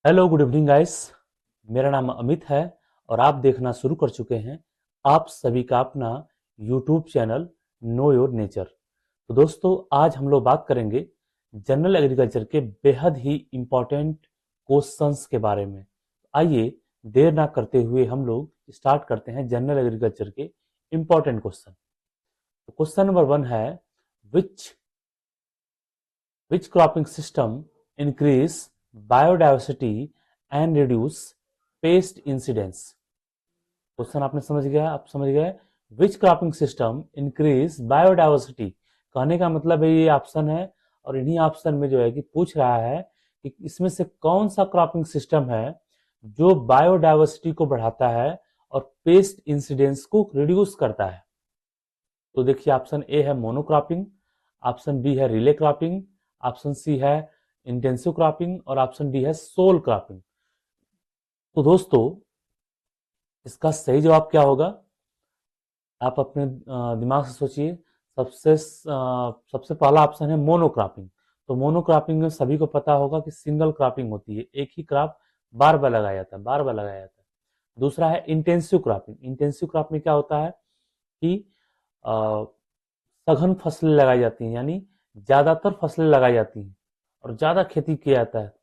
Hello good evening guys. मेरा नाम अमित है और आप देखना शुरू कर चुके हैं आप सभी का अपना YouTube channel know your nature. तो दोस्तों, आज हम लोग बात करेंगे जनरल एग्रीकल्चर के बेहद ही इम्पोर्टेंट क्वेश्चंस के बारे में। आइए देर ना करते हुए हम लोग स्टार्ट करते हैं जनरल एग्रीकल्चर के इम्पोर्टेंट क्वेश्चन। तो क्वेश्चन नंबर 1 है, विच Which cropping system increase biodiversity and reduce pest incidence? Question आपने समझ गया, आप समझ गए। विच क्रॉपिंग सिस्टम इंक्रीज बायोडाइवर्सिटी, कहने का मतलब है ये ऑप्शन है और इन्हीं ऑप्शन में जो है कि पूछ रहा है कि इसमें से कौन सा क्रॉपिंग सिस्टम है जो बायोडाइवर्सिटी को बढ़ाता है और पेस्ट इंसिडेंस को रिड्यूस करता है। तो देखिए, ऑप्शन ए है मोनोक्रॉपिंग, ऑप्शन बी है रिले क्रॉपिंग, ऑप्शन सी है इंटेंसिव क्रॉपिंग और ऑप्शन डी है सोल क्रॉपिंग। तो दोस्तों, इसका सही जवाब क्या होगा? आप अपने दिमाग से सोचिए। सबसे पहला ऑप्शन है मोनोक्रॉपिंग। तो मोनोक्रॉपिंग में सभी को पता होगा कि सिंगल क्रॉपिंग होती है, एक ही क्रॉप बार बार लगाया जाता है, बार बार लगाया जाता है। दूसरा है इंटेंसिव क्रॉपिंग। इंटेंसिव क्रॉप में क्या होता है कि सघन फसलें लगाई जाती हैं, यानी ज्यादातर फसलें लगाई जाती हैं और ज्यादा खेती किया जाता है,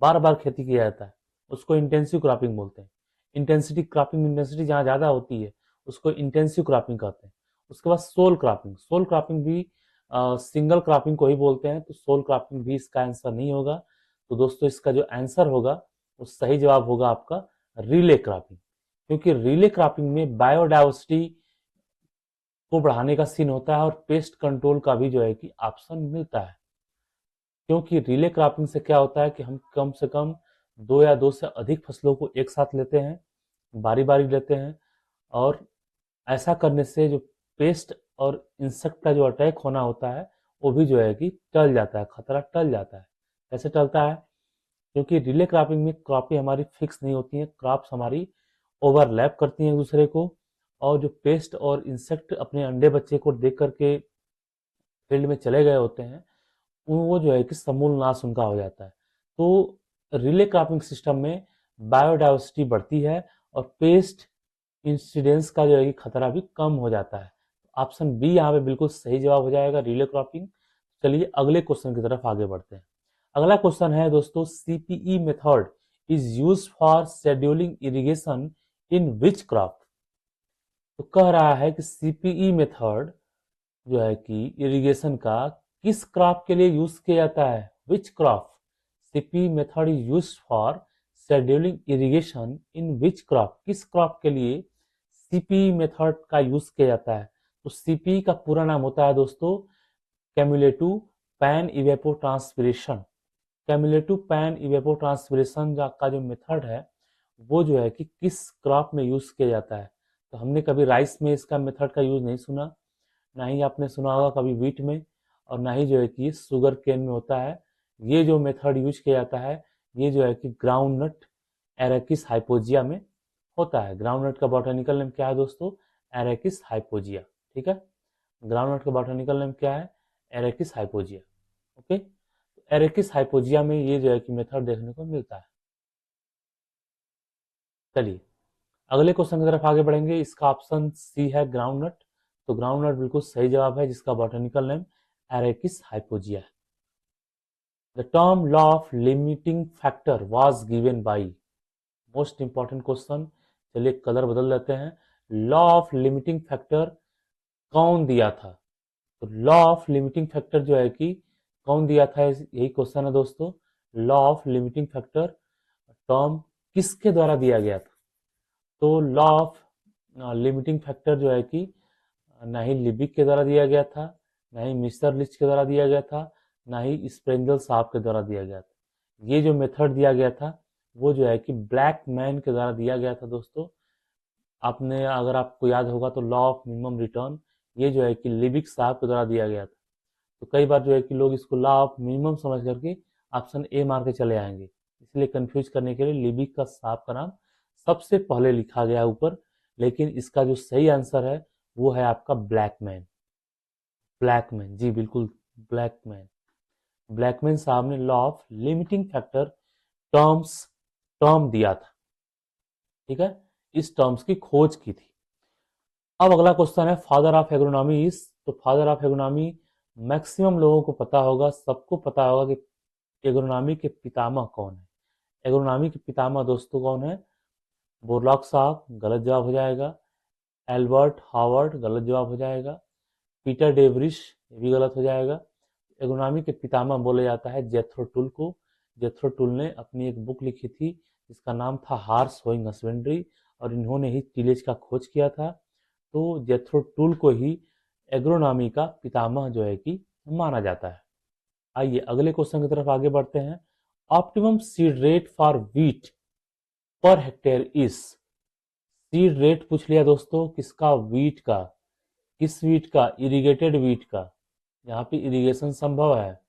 बार बार खेती किया जाता है, उसको इंटेंसिव क्रॉपिंग बोलते हैं। इंटेंसिटी जहाँ ज्यादा होती है उसको इंटेंसिव क्रॉपिंग कहते हैं। उसके बाद सोल क्रॉपिंग। सोल क्रॉपिंग भी सिंगल क्रॉपिंग को ही बोलते हैं, तो सोल क्रॉपिंग भी इसका आंसर नहीं होगा। तो दोस्तों, इसका जो आंसर होगा वो सही जवाब होगा आपका रिले क्रॉपिंग, क्योंकि रिले क्रॉपिंग में बायोडाइवर्सिटी को बढ़ाने का सीन होता है और पेस्ट कंट्रोल का भी जो है कि ऑप्शन मिलता है। क्योंकि रिले क्रॉपिंग से क्या होता है कि हम कम से कम दो या दो से अधिक फसलों को एक साथ लेते हैं, बारी बारी लेते हैं, और ऐसा करने से जो पेस्ट और इंसेक्ट का जो अटैक होना होता है वो भी जो है कि टल जाता है, खतरा टल जाता है। कैसे टलता है? क्योंकि रिले क्रॉपिंग में क्रॉपें हमारी फिक्स नहीं होती हैं, क्रॉप्स हमारी ओवरलैप करती हैं एक दूसरे को, और जो पेस्ट और इंसेक्ट अपने अंडे बच्चे को देख करके फील्ड में चले गए होते हैं, वो जो है कि समूल नाश उनका हो जाता है। तो रिले क्रॉपिंग सिस्टम में बायोडाइवर्सिटी बढ़ती है और पेस्ट इंसिडेंस का जो है कि खतरा भी कम हो जाता है। ऑप्शन बी यहाँ पे बिल्कुल सही जवाब हो जाएगा, रिले क्रॉपिंग। चलिए अगले क्वेश्चन की तरफ आगे बढ़ते हैं। अगला क्वेश्चन है दोस्तों, CPE method is use for scheduling irrigation in which crop? तो कह रहा है कि सीपीई मेथड जो है कि इरिगेशन का किस क्रॉप के लिए यूज किया जाता है? Which crop CP method is use for scheduling irrigation in which crop? किस क्रॉप के लिए सीपी मेथड का यूज किया जाता है? तो सीपी का पूरा नाम होता है दोस्तों cumulative pan evapotranspiration. Cumulative pan evapotranspiration का जो मेथड है वो जो है कि किस क्रॉप में यूज किया जाता है? तो हमने कभी राइस में इसका मेथड का यूज नहीं सुना, ना ही आपने सुना होगा कभी व्हीट में, और ना ही जो है कि शुगर केन में होता है। ये जो मेथड यूज किया जाता है ये जो है कि ग्राउंड नट एरेकिस हाइपोजिया में होता है। ग्राउंड नट का बॉटनिकल नेम क्या है दोस्तों? एरेकिस हाइपोजिया। ठीक है, ग्राउंड नट का बॉटनिकल नेम क्या है? एरेकिस हाइपोजिया। ओके, एरेकिस हाइपोजिया में ये जो है कि मेथड देखने को मिलता है। चलिए अगले क्वेश्चन की तरफ आगे बढ़ेंगे। इसका ऑप्शन सी है ग्राउंड नट। तो ग्राउंड नट बिल्कुल सही जवाब है, जिसका बॉटनिकल नेम एरेकिस हाइपोजिया है। The term law of limiting factor was given by, most important question. चलिए कलर बदल देते हैं। लॉ ऑफ लिमिटिंग फैक्टर कौन दिया था? तो लॉ ऑफ लिमिटिंग फैक्टर जो है कि कौन दिया था, यही क्वेश्चन है दोस्तों। Law of limiting factor term किसके द्वारा दिया गया था? तो लॉ ऑफ लिमिटिंग फैक्टर जो है कि ना ही लिबिक के द्वारा दिया गया था, ना ही मिस्टर लिच के द्वारा दिया गया था, ना ही स्प्रेंगल साहब के द्वारा दिया गया था। ये जो मेथड दिया गया था वो जो है कि ब्लैक मैन के द्वारा दिया गया था दोस्तों। आपने, अगर आपको याद होगा तो लॉ ऑफ मिनिमम रिटर्न ये जो है कि लिबिक साहब के द्वारा दिया गया था। तो कई बार जो है कि लोग इसको लॉ ऑफ मिनिमम समझ करके ऑप्शन ए मार के चले आएंगे, इसलिए कंफ्यूज करने के लिए लिबिक का साहब का नाम सबसे पहले लिखा गया ऊपर। लेकिन इसका जो सही आंसर है वो है आपका ब्लैकमैन। ब्लैकमैन, जी बिल्कुल, ब्लैकमैन। ब्लैकमैन साहब ने law of limiting factor terms term दिया था, ठीक है, इस टर्म्स की खोज की थी। अब अगला क्वेश्चन है फादर ऑफ एग्रोनॉमी इज, तो फादर ऑफ एग्रोनॉमी मैक्सिमम लोगों को पता होगा, सबको पता होगा कि एग्रोनॉमी के पितामह कौन है। एग्रोनॉमी के पितामह दोस्तों कौन है? बोरलॉग साहब, गलत जवाब हो जाएगा। एल्बर्ट हावर्ड, गलत जवाब हो जाएगा। पीटर डेवरिश, ये भी गलत हो जाएगा। एग्रोनॉमी के पितामह बोले जाता है जेथरो टुल को। जेथरो टुल ने अपनी एक बुक लिखी थी जिसका नाम था हार्स होइंग हस्बेंड्री, और इन्होंने ही टिलेज का खोज किया था। तो जेथरो टुल को ही एग्रोनॉमी का पितामह जो है कि माना जाता है। आइए अगले क्वेश्चन की तरफ आगे बढ़ते हैं। Optimum seed rate for wheat per hectare is, seed rate पूछ लिया दोस्तों किसका? व्हीट का। किस व्हीट का? इरिगेटेड व्हीट का, यहाँ पे इरिगेशन संभव है।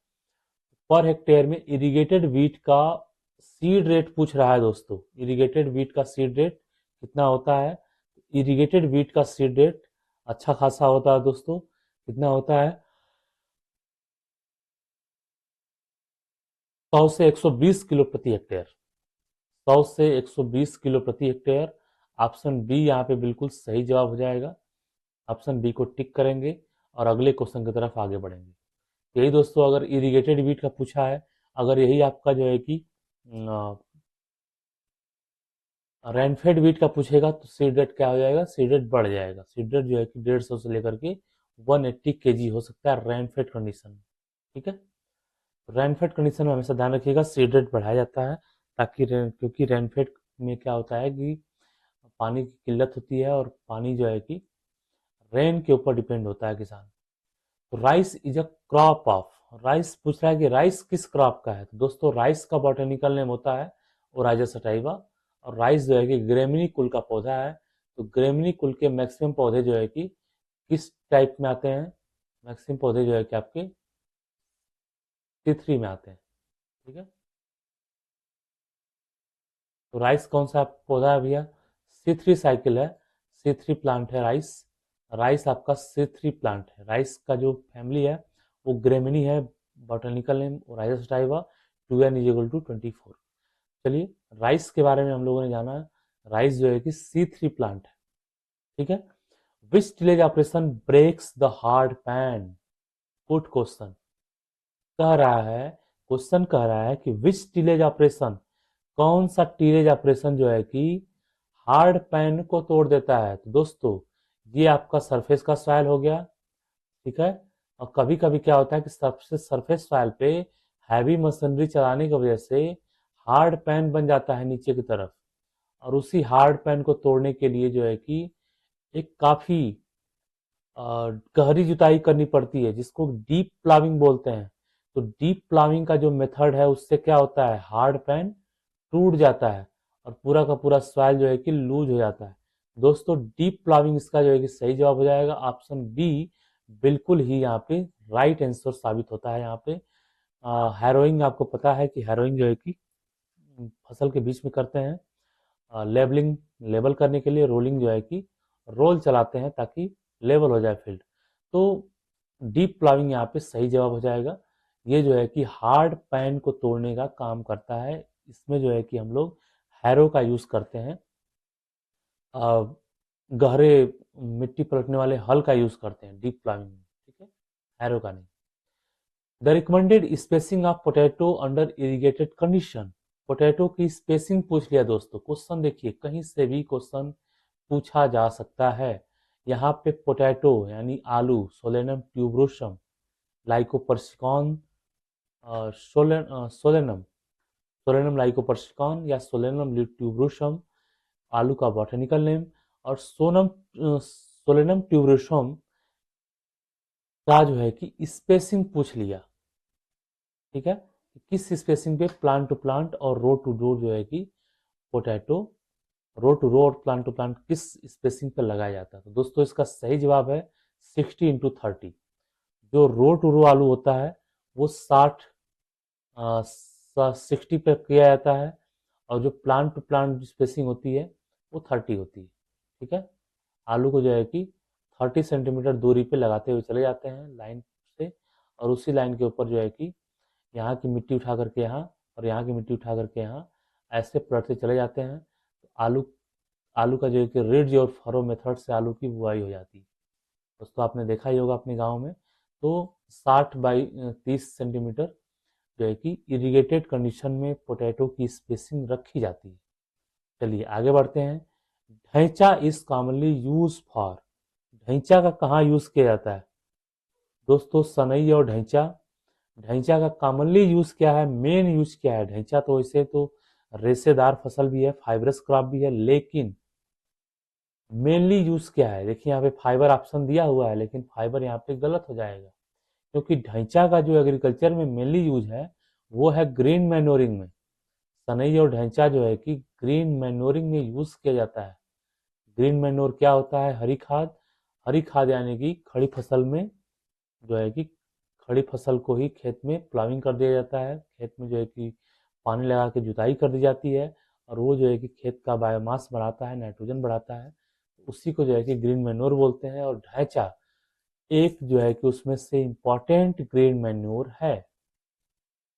पर हेक्टेयर में इरिगेटेड व्हीट का सीड रेट पूछ रहा है दोस्तों। इरिगेटेड व्हीट का सीड रेट कितना होता है? इरिगेटेड व्हीट का सीड रेट अच्छा खासा होता है दोस्तों। कितना होता है? 100 से 120 किलो प्रति हेक्टेयर। 100 से 120 किलो प्रति हेक्टेयर। ऑप्शन बी यहाँ पे बिल्कुल सही जवाब हो जाएगा। ऑप्शन बी को टिक करेंगे और अगले क्वेश्चन की तरफ आगे बढ़ेंगे। यही दोस्तों अगर इरिगेटेड व्हीट का पूछा है, अगर यही आपका जो है कि रेनफेड व्हीट का पूछेगा तो सीड रेट क्या हो जाएगा? सीड रेट बढ़ जाएगा। सीड रेट जो है कि 150 से लेकर के 180 केजी हो सकता है रेनफेड कंडीशन में, ठीक है। रेनफेड कंडीशन में हमेशा ध्यान रखिएगा सीड रेट बढ़ाया जाता है, ताकि क्योंकि रेनफेड में क्या होता है कि पानी की किल्लत होती है और पानी जो है कि रेन के ऊपर डिपेंड होता है किसान। तो rice is a crop of, rice पूछ रहा है कि राइस किस क्रॉप का है। तो दोस्तों राइस का बॉटनिकल नेम होता है ओराइजा सटाइवा, और राइस जो है कि ग्रेमिनी कुल का पौधा है। तो ग्रेमिनी कुल के मैक्सिमम पौधे जो है कि किस टाइप में आते हैं? मैक्सिमम पौधे जो है कि आपके C3 में आते हैं, ठीक है। तो राइस कौन सा पौधा है भैया? C3 साइकिल है, C3 प्लांट है राइस। राइस आपका C3 प्लांट है। राइस का जो फैमिली है वो ग्रेमिनी है, botanical name Oryza sativa, 2n is equal to 24। चलिए राइस के बारे में हम लोगों ने जाना। राइस जो है कि C3 प्लांट है, ठीक है। Which tillage operation breaks the hard pan? Good question. कह रहा है, क्वेश्चन कह रहा है कि विच टिलेज ऑपरेशन, कौन सा टिलेज ऑपरेशन जो है कि हार्ड पैन को तोड़ देता है? तो दोस्तों ये आपका सरफेस का सॉइल हो गया, ठीक है। और कभी कभी क्या होता है कि सरफेस सॉइल पे हैवी मशीनरी चलाने की वजह से हार्ड पैन बन जाता है नीचे की तरफ, और उसी हार्ड पैन को तोड़ने के लिए जो है कि एक काफी गहरी जुताई करनी पड़ती है जिसको डीप प्लाविंग बोलते हैं। तो डीप प्लाविंग का जो मेथड है उससे क्या होता है? हार्ड पैन टूट जाता है और पूरा का पूरा सॉइल जो है कि लूज हो जाता है। दोस्तों डीप प्लाविंग इसका जो है कि सही जवाब हो जाएगा। ऑप्शन बी बिल्कुल ही यहाँ पे राइट आंसर साबित होता है। यहाँ पे हैरोइंग, आपको पता है कि हैरोइंग जो है कि फसल के बीच में करते हैं लेबलिंग, लेबल करने के लिए। रोलिंग जो है कि रोल चलाते हैं ताकि लेवल हो जाए फील्ड। तो डीप प्लाविंग यहाँ पे सही जवाब हो जाएगा। ये जो है कि हार्ड पैन को तोड़ने का काम करता है। इसमें जो है कि हम लोग हैरो का यूज करते हैं, गहरे मिट्टी पलटने वाले हल का यूज करते हैं डीप प्लाविंग में, ठीक है, हैरो का नहीं। The recommended spacing of potato under irrigated condition, potato की स्पेसिंग पूछ लिया दोस्तों। क्वेश्चन देखिए, कहीं से भी क्वेश्चन पूछा जा सकता है। यहाँ पे पोटैटो यानी आलू, सोलेनम ट्यूब्रोसम, लाइकोपर्सिकॉन, सोलेनम, सोलेनम लाइकोपर्सिकॉन या सोलेनम ट्यूब्रोसम आलू का बॉटनिकल नेम, और सोलेनम ट्यूब्रोसम का जो है कि स्पेसिंग पूछ लिया, ठीक है। किस स्पेसिंग पे प्लांट टू प्लांट और रो टू रो जो है कि पोटैटो, रो टू रो और प्लांट टू प्लांट किस स्पेसिंग पे लगाया जाता है? तो दोस्तों इसका सही जवाब है 60x30। जो रो टू रो आलू होता है वो 60 पे किया जाता है, और जो प्लांट टू प्लांट स्पेसिंग होती है वो 30 होती है, ठीक है। आलू को जो है कि 30 सेंटीमीटर दूरी पे लगाते हुए चले जाते हैं लाइन से, और उसी लाइन के ऊपर जो है कि यहाँ की मिट्टी उठा करके यहाँ और यहाँ की मिट्टी उठा करके यहाँ ऐसे पलटते चले जाते हैं। तो आलू आलू का जो है कि रिड्ज और फरो मेथड से आलू की बुआई हो जाती है। दोस्तों आपने देखा ही होगा अपने गांव में। तो 60 बाई 30 सेंटीमीटर जो है कि इरिगेटेड कंडीशन में पोटैटो की स्पेसिंग रखी जाती है। चलिए आगे बढ़ते हैं। ढैंचा इज कॉमनली यूज फॉर। ढैंचा का कहाँ यूज किया जाता है दोस्तों? सनई और ढैंचा। ढैंचा का कॉमनली यूज क्या है, मेन यूज क्या है? ढैंचा तो वैसे तो रेशेदार फसल भी है, फाइबरस क्रॉप भी है, लेकिन मेनली यूज क्या है? देखिए यहाँ पे फाइबर ऑप्शन दिया हुआ है, लेकिन फाइबर यहाँ पे गलत हो जाएगा, क्योंकि ढैंचा का जो एग्रीकल्चर में मेनली यूज है वो है ग्रीन मैन्योरिंग में। सनई और ढैंचा जो है कि ग्रीन मैन्योरिंग में यूज किया जाता है। ग्रीन मैन्योर क्या होता है? हरी खाद। हरी खाद यानी कि खड़ी फसल में जो है कि खड़ी फसल को ही खेत में प्लाविंग कर दिया जाता है, खेत में जो है कि पानी लगा के जुताई कर दी जाती है, और वो जो है कि खेत का बायोमास बढ़ाता है, नाइट्रोजन बढ़ाता है। उसी को जो है कि ग्रीन मैन्योर बोलते हैं। और ढैंचा एक जो है कि उसमें से इम्पॉर्टेंट ग्रीन मैन्योर है।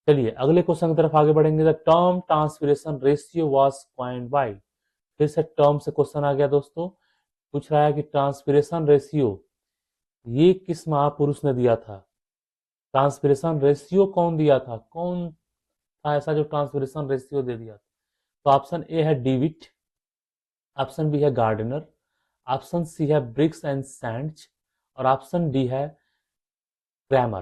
चलिए अगले क्वेश्चन की तरफ आगे बढ़ेंगे। The term transpiration ratio was coined by. फिर से टर्म से क्वेश्चन आ गया दोस्तों। पूछ रहा है कि ट्रांसपिरेशन रेशियो ये किस महापुरुष ने दिया था? ट्रांसपिरेशन रेशियो कौन दिया था? कौन था ऐसा जो ट्रांसपिरेशन रेशियो दे दिया था? तो ऑप्शन ए है डीविट, ऑप्शन बी है गार्डनर, ऑप्शन सी है ब्रिक्स एंड सैंड्स, और ऑप्शन डी है क्रैमर।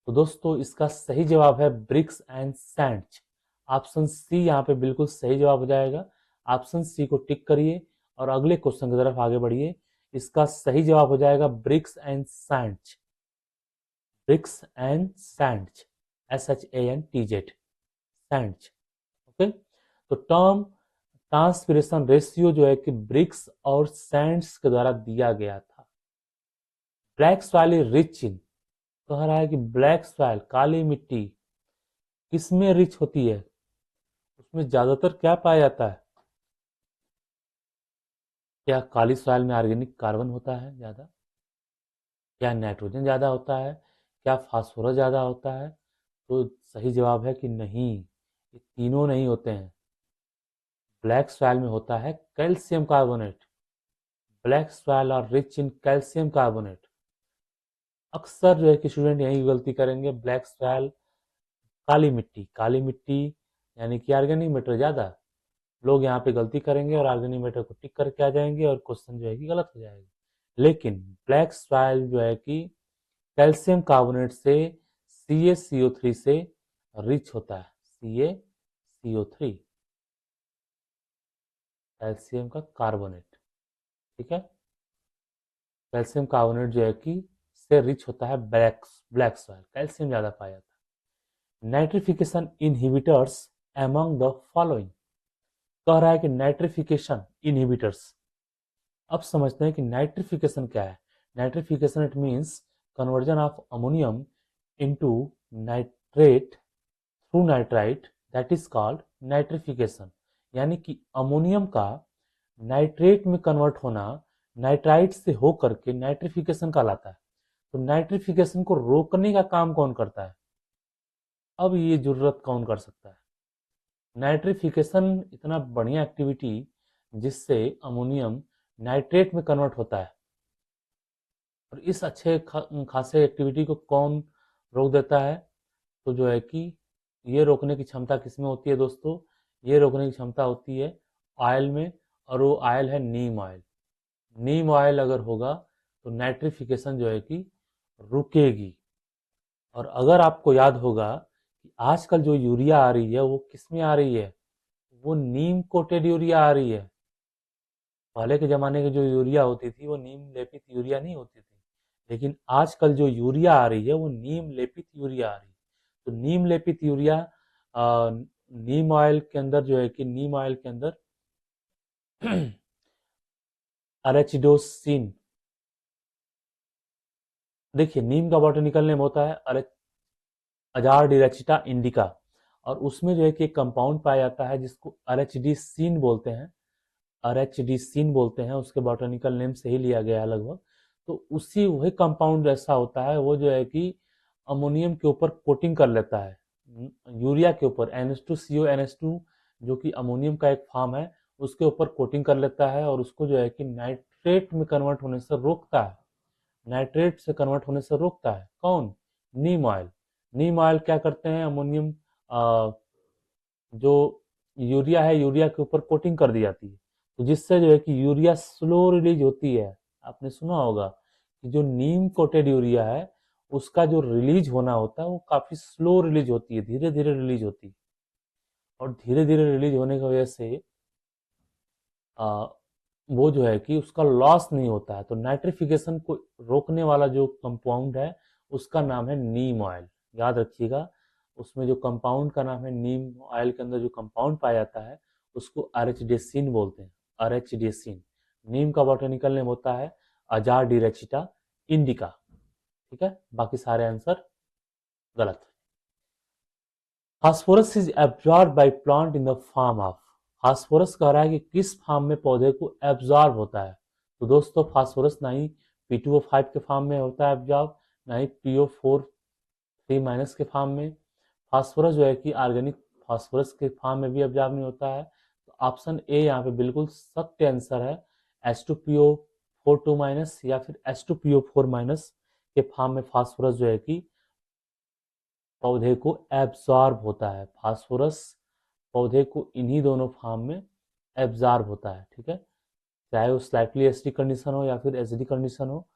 तो दोस्तों इसका सही जवाब है Briggs and Shantz. Option C यहाँ पे बिल्कुल सही जवाब हो जाएगा। ऑप्शन सी को टिक करिए और अगले क्वेश्चन की तरफ आगे बढ़िए। इसका सही जवाब हो जाएगा Briggs and Shantz. Briggs and Shantz, SHANTZ, Shantz. Okay. तो टर्म ट्रांसपिरेशन रेशियो जो है कि ब्रिक्स और सैंड्स के द्वारा दिया गया था। Black soil is rich in, कह रहा है कि ब्लैक सॉइल काली मिट्टी किसमें रिच होती है? उसमें ज्यादातर क्या पाया जाता है? क्या काली सॉइल में ऑर्गेनिक कार्बन होता है ज्यादा? क्या नाइट्रोजन ज्यादा होता है? क्या फास्फोरस ज्यादा होता है? तो सही जवाब है कि नहीं, ये तीनों नहीं होते हैं। ब्लैक सॉइल में होता है calcium carbonate. Black soil are rich in calcium carbonate. अक्सर जो है कि स्टूडेंट यही गलती करेंगे, ब्लैक सॉइल काली मिट्टी, काली मिट्टी यानी कि ऑर्गेनिक मैटर ज्यादा। लोग यहाँ पे गलती करेंगे और ऑर्गेनिक मैटर को टिक करके आ जाएंगे और क्वेश्चन जो है कि गलत हो जाएगा। लेकिन ब्लैक सॉइल जो है कि कैल्शियम कार्बोनेट से CaCO3 से रिच होता है। CaCO3, कैल्शियम का कार्बोनेट। ठीक है। कैल्शियम कार्बोनेट जो है कि से रिच होता है ब्लैक ब्लैक सॉइल, कैल्शियम ज्यादा पाया जाता है। Nitrification inhibitors among the following, कह रहा है कि नाइट्रिफिकेशन इनहिबिटर्स। अब समझते हैं कि नाइट्रिफिकेशन क्या है। Nitrification it means conversion of ammonium into nitrate through nitrite, that is called nitrification. यानी कि अमोनियम का नाइट्रेट में कन्वर्ट होना नाइट्राइट से हो करके नाइट्रिफिकेशन कहलाता है। तो नाइट्रिफिकेशन को रोकने का काम कौन करता है? अब ये जरूरत कौन कर सकता है? नाइट्रिफिकेशन इतना बढ़िया एक्टिविटी जिससे अमोनियम नाइट्रेट में कन्वर्ट होता है, और इस अच्छे खासे एक्टिविटी को कौन रोक देता है? तो जो है कि ये रोकने की क्षमता किसमें होती है दोस्तों? ये रोकने की क्षमता होती है ऑयल में, और वो ऑयल है नीम ऑयल। नीम ऑयल अगर होगा तो नाइट्रिफिकेशन जो है कि रुकेगी। और अगर आपको याद होगा कि आजकल जो यूरिया आ रही है वो किसमें आ रही है? वो नीम कोटेड यूरिया आ रही है। पहले के ज़माने की जो यूरिया होती थी वो नीम लेपित यूरिया नहीं होती थी, लेकिन आजकल जो यूरिया आ रही है वो नीम लेपित यूरिया आ रही है। तो नीम लेपित यूरिया नीम ऑयल के अंदर जो है कि नीम ऑयल के अंदर अरेचिडोसिन, देखिए नीम का बॉटनिकल नेम होता है अजारडिरेक्टा इंडिका, और उसमें जो है कि एक कंपाउंड पाया जाता है जिसको अरेचिडिसिन बोलते हैं। अरेचिडिसिन बोलते हैं, उसके बॉटनिकल नेम से ही लिया गया है लगभग। तो उसी वही कंपाउंड ऐसा होता है, वो जो है कि अमोनियम के ऊपर कोटिंग कर लेता है, यूरिया के ऊपर NH2CO NH2 जो कि अमोनियम का एक फॉर्म है, उसके ऊपर कोटिंग कर लेता है और उसको जो है कि नाइट्रेट में कन्वर्ट होने से रोकता है। नाइट्रेट से कन्वर्ट होने से रोकता है कौन? नीम ऑयल। नीम ऑयल क्या करते हैं, अमोनियम जो यूरिया है, यूरिया के ऊपर कोटिंग कर दी जाती है, तो जिससे जो है कि यूरिया स्लो रिलीज होती है। आपने सुना होगा कि जो नीम कोटेड यूरिया है, उसका जो रिलीज होना होता है वो काफी स्लो रिलीज होती है, धीरे धीरे रिलीज होती है। और धीरे धीरे रिलीज होने की वजह से आ, वो जो है कि उसका लॉस नहीं होता है। तो नाइट्रिफिकेशन को रोकने वाला जो कंपाउंड है, उसका नाम है नीम ऑयल। याद रखिएगा, उसमें जो कंपाउंड का नाम है, नीम ऑयल के अंदर जो कंपाउंड पाया जाता है, उसको अरेचिडेसिन बोलते हैं। अरेचिडेसिन। नीम का बॉटनिकल नेम होता है अजाडिरेचिटा इंडिका। ठीक है, बाकी सारे आंसर गलत। Phosphorus is absorb by plant in the form of. Phosphorus कह रहा है कि किस फॉर्म में पौधे को एब्जॉर्ब होता है। तो दोस्तों, फास्फोरस ना ही P2O5 के फॉर्म में होता है एब्जॉर्ब, ना ही PO4 3- के फॉर्म में। फास्फोरस जो है कि ऑर्गेनिक फास्फोरस के फॉर्म में भी एब्जॉर्ब नहीं होता है। तो ऑप्शन ए यहाँ पे बिल्कुल सत्य आंसर है। H2PO4 2- या फिर H2PO4- के फॉर्म में फास्फोरस जो है कि पौधे को एब्जॉर्ब होता है। फास्फोरस पौधे को इन्हीं दोनों फॉर्म में एब्जॉर्ब होता है। ठीक है, चाहे वो स्लाइटली एसिडिक कंडीशन हो या फिर एसिडिक कंडीशन हो,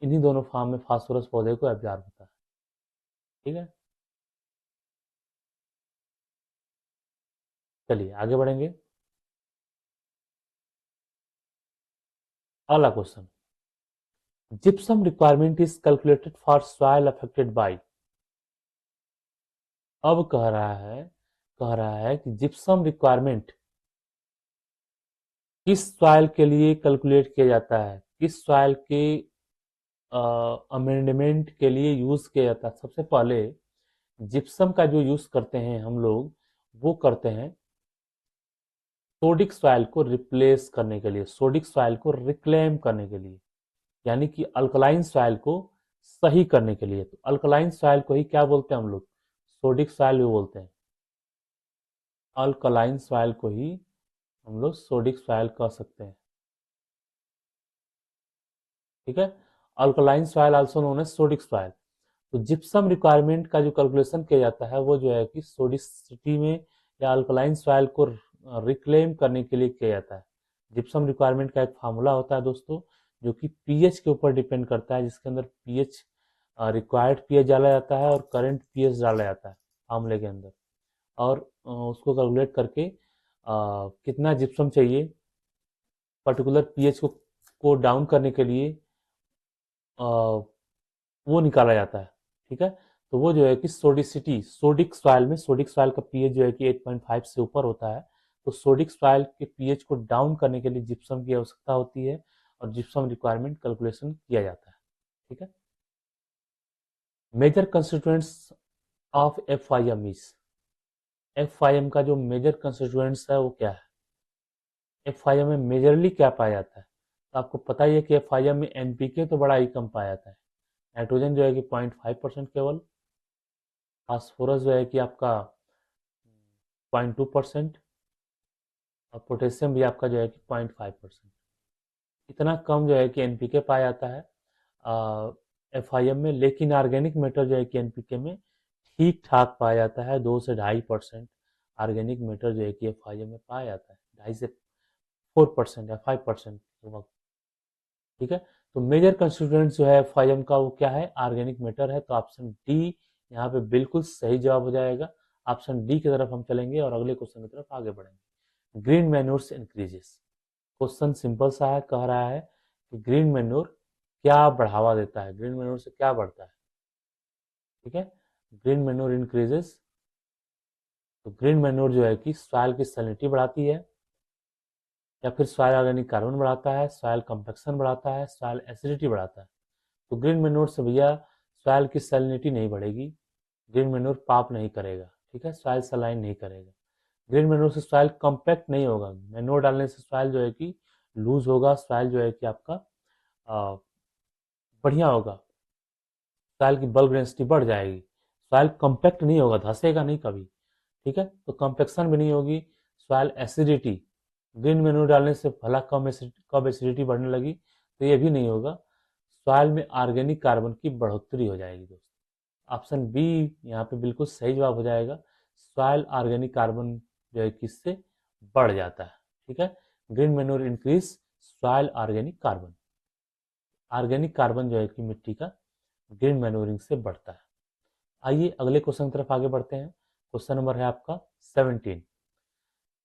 इन्हीं दोनों फॉर्म में फास्फोरस पौधे को एब्जॉर्ब होता है। ठीक है, चलिए आगे बढ़ेंगे। अगला question, gypsum requirement is calculated for soil affected by. अब कह रहा है कि जिप्सम रिक्वायरमेंट किस सॉइल के लिए कैलकुलेट किया जाता है, किस सॉइल के अमेंडमेंट के लिए यूज किया जाता है। सबसे पहले जिप्सम का जो यूज करते हैं हम लोग, वो करते हैं सोडिक सॉइल को रिप्लेस करने के लिए, सोडिक सॉइल को रिक्लेम करने के लिए, यानी कि अल्कलाइन सॉइल को सही करने के लिए। तो अल्कलाइन सॉइल को ही क्या बोलते हैं हम लोग? सोडिक सॉइल भी बोलते हैं। अल्कलाइन सॉइल को ही हम लोग सोडिक सॉइल कह सकते हैं। ठीक है, alkaline soil also known as sodic soil. तो जिप्सम रिक्वायरमेंट का जो कैलकुलेशन किया जाता है, वो जो है कि सोडिसिटी में या अल्कलाइन सॉइल को रिक्लेम करने के लिए किया जाता है। जिप्सम रिक्वायरमेंट का एक फार्मूला होता है दोस्तों, जो कि पीएच के ऊपर डिपेंड करता है, जिसके अंदर पीएच रिक्वायर्ड पीएच डाला जाता है और करंट पीएच डाला जाता है फार्मूले के अंदर। और उसको कैलकुलेट करके कितना जिप्सम चाहिए पर्टिकुलर पीएच को डाउन करने के लिए, वो निकाला जाता है। ठीक है, तो वो जो है कि सोडिसिटी, सोडिक सॉइल में सोडिक सॉइल का पीएच जो है कि 8.5 से ऊपर होता है। तो सोडिक सॉइल के पीएच को डाउन करने के लिए जिप्सम की आवश्यकता होती है और जिप्सम रिक्वायरमेंट कैलकुलेशन किया जाता है। ठीक है, major constituents of FYM is. FYM का जो मेजर कंस्टिट्यूएंट्स है वो क्या है? एफआईएम में मेजरली क्या पाया जाता है? तो आपको पता ही है कि एफआईएम में एनपीके तो बड़ा ही कम पाया जाता है। नाइट्रोजन जो है कि 0.5% केवल। फास्फोरस जो है कि आपका 0.2%। और पोटेशियम भी आपका जो है कि 0.5%। इतना कम जो है कि एनपीके पाया जाता है एफआईएम में। लेकिन ऑर्गेनिक मैटर जो है कि एनपीके में ठीक ठाक पाया जाता है, 2 से 2.5% ऑर्गेनिक मैटर जो है कि एफआईएम में पाया जाता है, 2.5 से 4% या 5%। ठीक है, तो मेजर कंस्टिट्यूएंट्स जो है एफआईएम का वो क्या है? ऑर्गेनिक मैटर है। तो ऑप्शन डी यहाँ पे बिल्कुल सही जवाब हो जाएगा। ऑप्शन डी की तरफ हम चलेंगे और अगले क्वेश्चन की तरफ आगे बढ़ेंगे। Green manures increases. Question simple सा है, कह रहा है कि ग्रीन मैन्योर क्या बढ़ावा देता है, ग्रीन मैन्योर से क्या बढ़ता है। ठीक है, ग्रीन मैन्योर इंक्रीजेस। तो ग्रीन मैन्योर जो है कि सॉइल की सैलिनिटी बढ़ाती है, या फिर सॉइल ऑर्गेनिक कार्बन बढ़ाता है, सॉइल कंपैक्शन बढ़ाता है, सॉइल एसिडिटी बढ़ाता है। तो ग्रीन मैन्योर से भैया सॉइल की सैलिनिटी नहीं बढ़ेगी, ग्रीन मैन्योर पाप नहीं करेगा। ठीक है, सॉइल सलाइन नहीं करेगा। ग्रीन मैन्योर से सॉइल कॉम्पैक्ट नहीं होगा, मैन्योर डालने से सॉइल जो है कि लूज होगा, सॉइल जो है कि आपका बढ़िया होगा, सॉइल की बल्क डेंसिटी बढ़ जाएगी। सॉइल कॉम्पैक्ट नहीं होगा, धंसेगा नहीं कभी। ठीक है, तो कॉम्पैक्शन भी नहीं होगी, सॉइल एसिडिटी, ग्रीन मैन्योर डालने से भला कब एसिडिटी बढ़ने लगी, तो ये भी नहीं होगा। सॉइल में ऑर्गेनिक कार्बन की बढ़ोतरी हो जाएगी दोस्तों। ऑप्शन बी यहाँ पे बिल्कुल सही जवाब हो जाएगा। सॉइल ऑर्गेनिक कार्बन जो है किससे बढ़ जाता है, ठीक है। Green manure increase soil organic carbon. Organic carbon जो है कि मिट्टी का ग्रीन मैन्योरिंग से बढ़ता है। आइए अगले क्वेश्चन की तरफ आगे बढ़ते हैं। क्वेश्चन नंबर है आपका 17।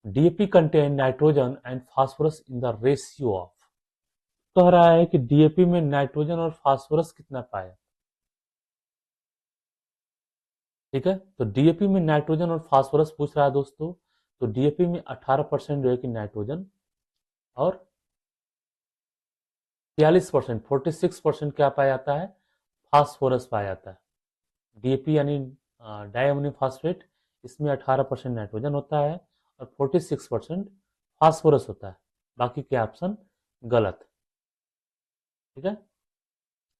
DAP contain nitrogen and phosphorus in the ratio of. कह रहा है कि डीएपी में नाइट्रोजन और फास्फोरस कितना पाया, ठीक है। तो डीएपी में नाइट्रोजन और फास्फोरस पूछ रहा है दोस्तों। तो डीएपी में 18% जो है कि नाइट्रोजन और 46%, 46% क्या पाया जाता है, फास्फोरस पाया जाता है। डीएपी यानी डाई अमोनियम फास्फेट, इसमें 18% नाइट्रोजन होता है और 46% फास्फोरस होता है। बाकी के ऑप्शन गलत, ठीक है।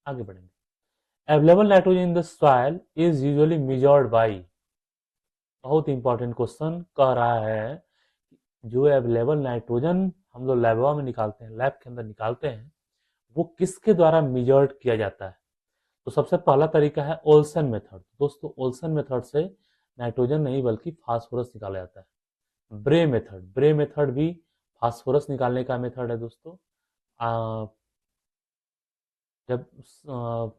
आगे बढ़ेंगे। Available nitrogen in the soil is usually measured by. बहुत इंपॉर्टेंट क्वेश्चन कह रहा है जो अवेलेबल नाइट्रोजन हम लोग लैबवा में निकालते हैं, लैब के अंदर निकालते हैं, वो किसके द्वारा मेजर्ड किया जाता है। तो सबसे पहला तरीका है ओल्सन मेथड। दोस्तों ओल्सन मेथड से नाइट्रोजन नहीं बल्कि फास्फोरस निकाला जाता है। ब्रे मेथड, ब्रे मेथड भी फास्फोरस निकालने का मेथड है दोस्तों। जब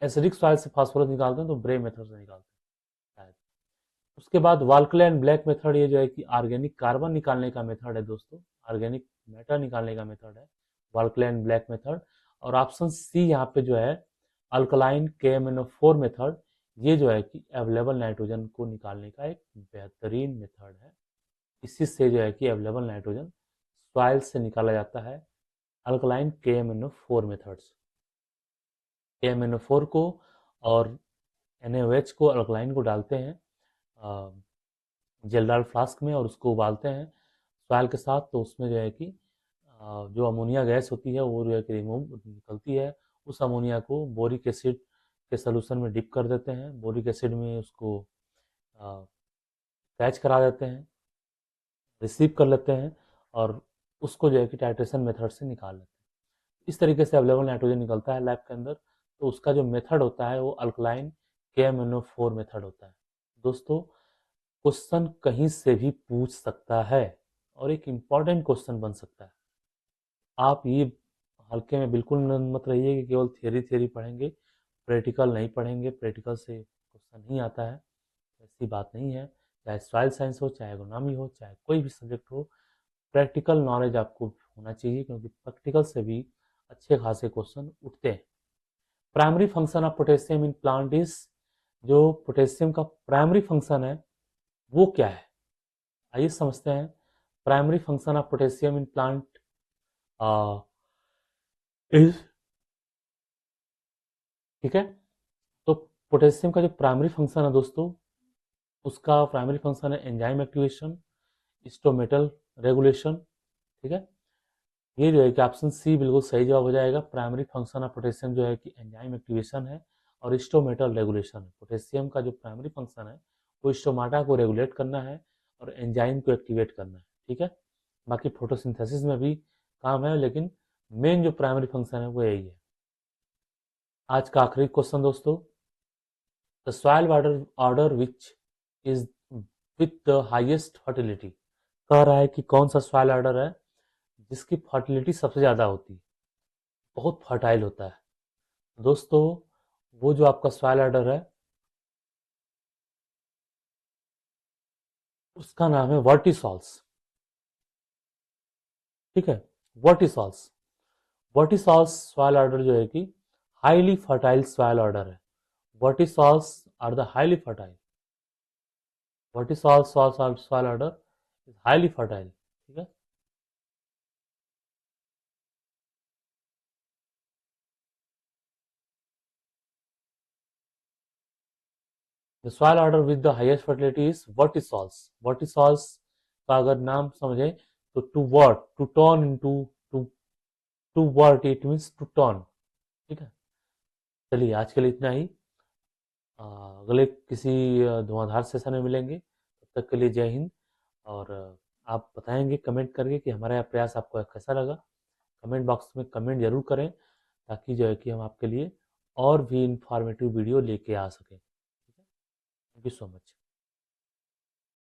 एसिडिक सॉइल से फास्फोरस निकालते हैं तो ब्रे मेथड से निकालते हैं। उसके बाद वाल्कले एंड ब्लैक मेथड, ये जो है कि ऑर्गेनिक कार्बन निकालने का मेथड है दोस्तों, ऑर्गेनिक मैटर निकालने का मेथड है वाल्कले एंड ब्लैक मेथड। और ऑप्शन सी यहाँ पे जो है अल्कलाइन KMnO4 मेथड, ये जो है कि अवेलेबल नाइट्रोजन को निकालने का एक बेहतरीन मेथड है। इसी से जो है कि अवेलेबल नाइट्रोजन सॉइल से निकाला जाता है अल्कलाइन KMnO4 मेथड्स। KMnO4 को और NaOH को, अल्कलाइन को डालते हैं जेलडाल फ्लास्क में और उसको उबालते हैं सॉइल के साथ, तो उसमें जो है कि जो अमोनिया गैस होती है वो जो है कि रिमूव निकलती है। उस अमोनिया को बोरिक एसिड के सोल्यूशन में डिप कर देते हैं, बोरिक एसिड में उसको कैच करा देते हैं, रिसीव कर लेते हैं और उसको जो है कि टाइट्रेशन मेथड से निकाल लेते हैं। इस तरीके से अवेलेबल नाइट्रोजन निकलता है लैब के अंदर। तो उसका जो मेथड होता है वो अल्कलाइन KMnO4 मेथड होता है दोस्तों। क्वेश्चन कहीं से भी पूछ सकता है और एक इम्पॉर्टेंट क्वेश्चन बन सकता है। आप ये हल्के में बिल्कुल मत रहिए कि केवल थियरी थियरी पढ़ेंगे, प्रैक्टिकल नहीं पढ़ेंगे, प्रैक्टिकल से क्वेश्चन नहीं आता है, ऐसी बात नहीं है। चाहे सॉइल साइंस हो, चाहे एग्रोनॉमी हो, चाहे कोई भी सब्जेक्ट हो, प्रैक्टिकल नॉलेज आपको होना चाहिए, क्योंकि प्रैक्टिकल से भी अच्छे खासे क्वेश्चन उठते हैं। Primary function of potassium in plant is, जो पोटेशियम का प्राइमरी फंक्शन है वो क्या है, आइए समझते हैं। Primary function of potassium in plant is, ठीक है। तो पोटेशियम का जो प्राइमरी फंक्शन है दोस्तों, उसका प्राइमरी फंक्शन है एंजाइम एक्टिवेशन, स्टोमेटल रेगुलेशन, ठीक है। ये जो है कि ऑप्शन सी बिल्कुल सही जवाब हो जाएगा। प्राइमरी फंक्शन ऑफ पोटेशियम जो है कि एंजाइम एक्टिवेशन है और स्टोमेटल रेगुलेशन है। पोटेशियम का जो प्राइमरी फंक्शन है वो स्टोमाटा को रेगुलेट करना है और एंजाइम को एक्टिवेट करना है, ठीक है। बाकी फोटोसिंथेसिस में भी काम है, लेकिन मेन जो प्राइमरी फंक्शन है वो यही है। आज का आखिरी क्वेश्चन दोस्तों, the soil water order which is with the highest fertility. कह रहा है कि कौन सा सॉइल ऑर्डर है जिसकी फर्टिलिटी सबसे ज्यादा होती है, बहुत फर्टाइल होता है दोस्तों। वो जो आपका सॉइल ऑर्डर है उसका नाम है वर्टिसॉल्स, ठीक है। वर्टिसॉल्स, वर्टिसॉल्स सॉइल ऑर्डर जो है कि हाईली फर्टाइल सॉइल ऑर्डर है। Vertisols are the highly fertile, vertisols soil order is highly fertile, ठीक है। The soil order with the highest fertility is vertisols. Vertisols का अगर नाम समझे तो to vert, to turn into, to to vert it means to turn, ठीक है। चलिए आज के लिए इतना ही। अगले किसी धुआंधार सेशन में मिलेंगे, तब तक के लिए जय हिंद। और आप बताएंगे कमेंट करके कि हमारा यह प्रयास आपको कैसा लगा। कमेंट बॉक्स में कमेंट जरूर करें, ताकि जो है कि हम आपके लिए और भी इंफॉर्मेटिव वीडियो लेके आ सकें। Thank you so much.